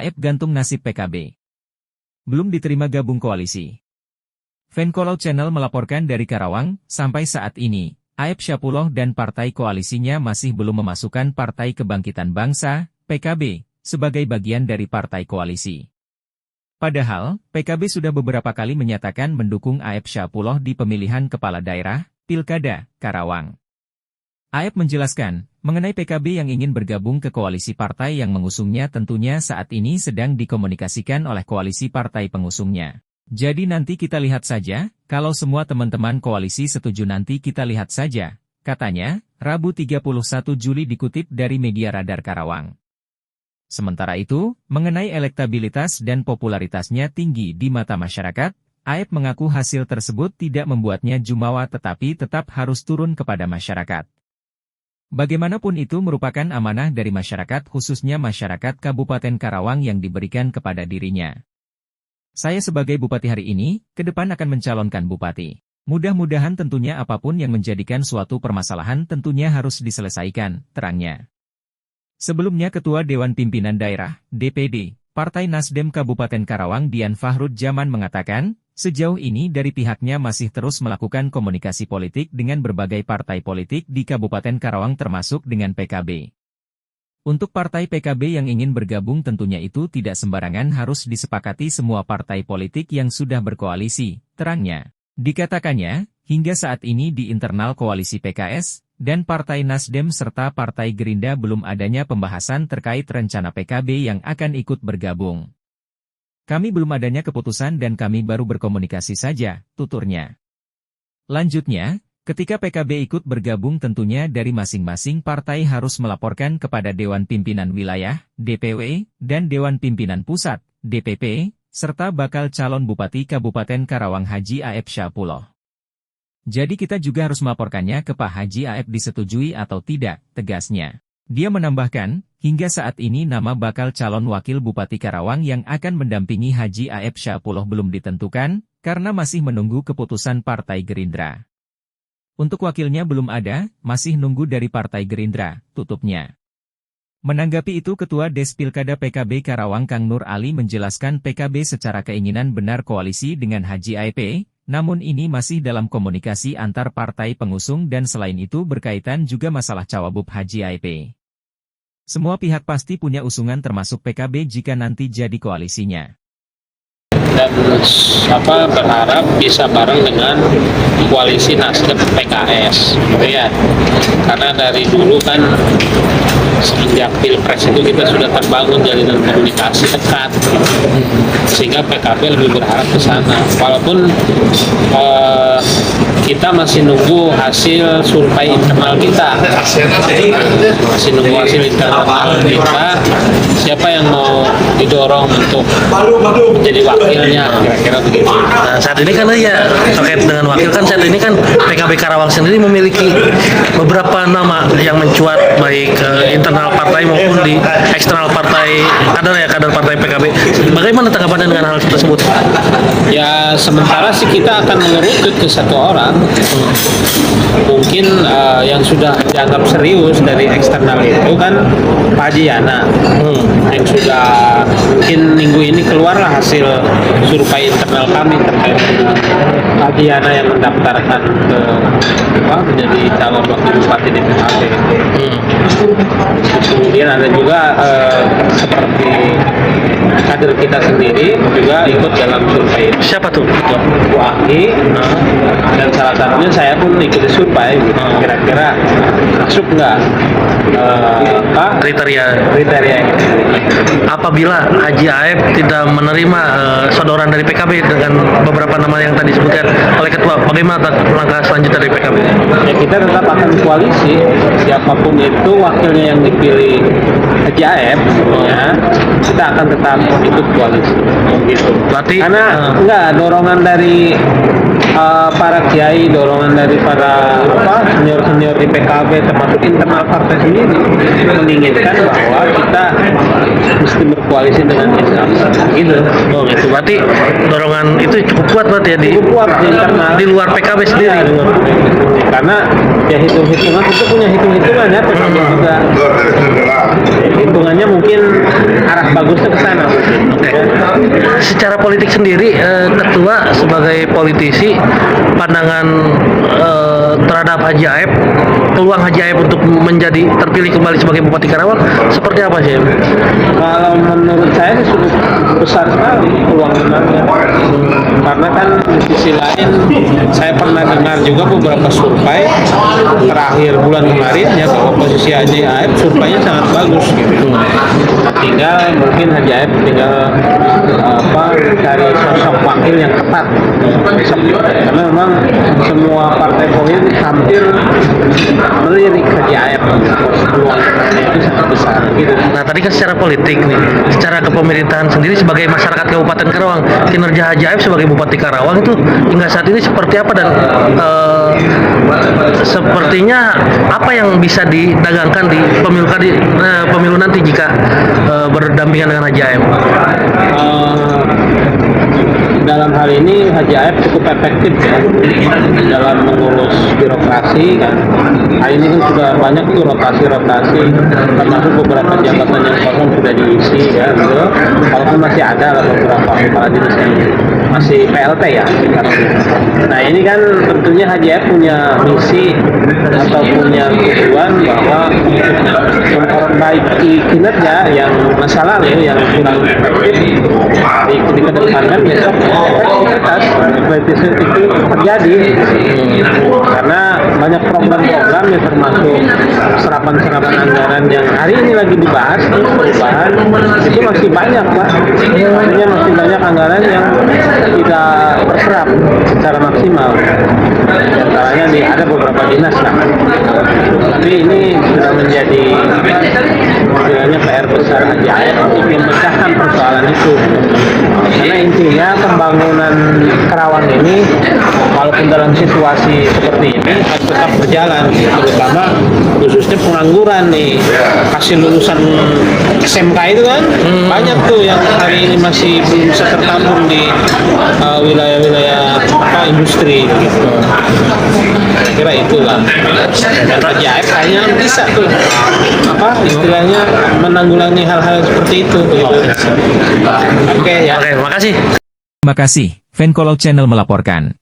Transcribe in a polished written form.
AF gantung nasib PKB. Belum diterima gabung koalisi. Fankolot Channel melaporkan dari Karawang, sampai saat ini, AF Syapulloh dan partai koalisinya masih belum memasukkan Partai Kebangkitan Bangsa, PKB, sebagai bagian dari partai koalisi. Padahal, PKB sudah beberapa kali menyatakan mendukung AF Syapulloh di pemilihan kepala daerah, Pilkada, Karawang. AF menjelaskan, mengenai PKB yang ingin bergabung ke koalisi partai yang mengusungnya tentunya saat ini sedang dikomunikasikan oleh koalisi partai pengusungnya. Jadi nanti kita lihat saja, kalau semua teman-teman koalisi setuju nanti kita lihat saja, katanya, Rabu 31 Juli dikutip dari media Radar Karawang. Sementara itu, mengenai elektabilitas dan popularitasnya tinggi di mata masyarakat, AF mengaku hasil tersebut tidak membuatnya jumawa tetapi tetap harus turun kepada masyarakat. Bagaimanapun itu merupakan amanah dari masyarakat khususnya masyarakat Kabupaten Karawang yang diberikan kepada dirinya. Saya sebagai bupati hari ini, ke depan akan mencalonkan bupati. Mudah-mudahan tentunya apapun yang menjadikan suatu permasalahan tentunya harus diselesaikan, terangnya. Sebelumnya Ketua Dewan Pimpinan Daerah, DPD, Partai Nasdem Kabupaten Karawang Dian Fahrud Jaman mengatakan, sejauh ini dari pihaknya masih terus melakukan komunikasi politik dengan berbagai partai politik di Kabupaten Karawang termasuk dengan PKB. Untuk partai PKB yang ingin bergabung tentunya itu tidak sembarangan harus disepakati semua partai politik yang sudah berkoalisi, terangnya. Dikatakannya, hingga saat ini di internal koalisi PKS, dan Partai Nasdem serta Partai Gerindra belum adanya pembahasan terkait rencana PKB yang akan ikut bergabung. Kami belum adanya keputusan dan kami baru berkomunikasi saja, tuturnya. Lanjutnya, ketika PKB ikut bergabung tentunya dari masing-masing partai harus melaporkan kepada Dewan Pimpinan Wilayah, DPW, dan Dewan Pimpinan Pusat, DPP, serta bakal calon Bupati Kabupaten Karawang Haji AF Syapulloh. Jadi kita juga harus melaporkannya ke Pak Haji AF disetujui atau tidak, tegasnya. Dia menambahkan, hingga saat ini nama bakal calon wakil Bupati Karawang yang akan mendampingi Haji AF Syapulloh belum ditentukan, karena masih menunggu keputusan Partai Gerindra. Untuk wakilnya belum ada, masih nunggu dari Partai Gerindra, tutupnya. Menanggapi itu Ketua Des Pilkada PKB Karawang Kang Nur Ali menjelaskan PKB secara keinginan benar koalisi dengan Haji AF, namun ini masih dalam komunikasi antar partai pengusung dan selain itu berkaitan juga masalah Cawagup Haji AF. Semua pihak pasti punya usungan termasuk PKB jika nanti jadi koalisinya. Dan berharap bisa bareng dengan koalisi Nasdem PKS, gitu ya. Karena dari dulu kan semenjak Pilpres itu kita sudah terbangun jalinan komunikasi dekat, sehingga PKB lebih berharap ke sana. Walaupun kita masih nunggu hasil survei internal kita, masih nunggu hasil internal kita, siapa yang mau didorong untuk menjadi wakilnya, kira-kira begitu. Nah, saat ini kan ya terkait dengan wakil kan saat ini kan PKB Karawang sendiri memiliki beberapa nama yang mencuat baik internal partai maupun di eksternal partai, kader partai PKB. Bagaimana tanggapannya dengan hal tersebut? Ya sementara sih kita akan mengerucut ke satu orang. Mungkin yang sudah dianggap serius dari eksternal itu kan Pak Haji Yana, yang sudah mungkin minggu ini keluarlah hasil survei internal kami terkait dengan Pak Haji Yana yang mendaftarkan ke menjadi calon wakil bupati di PKB. Kemudian ada juga seperti kader kita sendiri juga ikut dalam survei. Siapa tuh? Bu Aki, dan salah satunya saya pun ikut survei. Kira-kira masuk nggak kriteria ini? Apabila Haji AF tidak menerima sodoran dari PKB dengan beberapa nama yang tadi disebutkan oleh Ketua, bagaimana langkah selanjutnya dari PKB? Ya kita tetap akan koalisi, siapapun itu wakilnya yang dipilih Haji AF, ya, kita akan tetap ikut koalisi. Gitu. Berarti, karena enggak dorongan dari para kiai, dorongan dari para senior-senior di PKB termasuk internal partai sendiri menginginkan bahwa kita mesti berkoalisi dengan Islam. Gitu. Oh gitu. Berarti dorongan itu cukup kuat berarti ya cukup kuat di internal di luar PKB sendiri. Ya, karena ya hitung-hitungan itu punya hitung-hitungan ya PKB juga. Hitungannya mungkin arah bagus bagusnya ke sana. Oke. Secara politik sendiri, ketua sebagai politisi, pandangan terhadap Haji Aep, peluang Haji Aep untuk menjadi terpilih kembali sebagai Bupati Karawang seperti apa sih? Kalau menurut saya sih sudah besar sekali peluang menangnya. Karena kan di sisi lain saya pernah dengar juga beberapa survei terakhir bulan kemarin ya bahwa posisi Haji Aep surveinya sangat bagus gitu. Tinggal mungkin Haji Aep tinggal cari sosok wakil yang tepat. Karena memang semua partai politik hampir melirik Haji Aep. Peluang itu sangat besar gitu. Nah tadi kan secara politik nih, secara kepemerintahan sendiri sebagai masyarakat Kabupaten Karawang, kinerja Haji Aep sebagai Bupati Karawang itu hingga saat ini seperti apa dan sepertinya apa yang bisa didagangkan di pemilu nanti jika berdampingan dengan Haji Aep? Dalam hal ini Haji Aep cukup efektif ya dalam mengurus birokrasi kan. Hari ini kan sudah banyak tuh rotasi termasuk beberapa jabatan yang kosong sudah diisi ya gitu. Walaupun masih ada lah beberapa kepala dinas yang masih PLT ya. Nah ini kan tentunya Haji Aep punya misi atau punya tujuan bahwa memperbaiki kinerja yang masa lalu yang kurang efektif dikedepankan besok efektivitas itu terjadi karena banyak program-program yang termasuk serapan anggaran yang hari ini lagi dibahas perubahan itu masih banyak Pak, artinya masih banyak anggaran yang tidak terserap secara maksimal. Di antaranya ada beberapa dinas lah, tapi ini sudah menjadi istilahnya PR besar Haji Aep untuk memecahkan persoalan itu. Karena intinya pembangunan Karawang ini walaupun dalam situasi seperti ini harus tetap berjalan, terutama khususnya pengangguran nih. Hasil lulusan SMK itu kan banyak tuh yang hari ini masih belum bisa tertampung di wilayah-wilayah industri gitu. Kira itulah. Dan Haji Aep kayaknya bisa tuh istilahnya menanggulangi hal-hal seperti itu gitu. Oke ya. Oke, makasih. Terima kasih, Fancolor Channel melaporkan.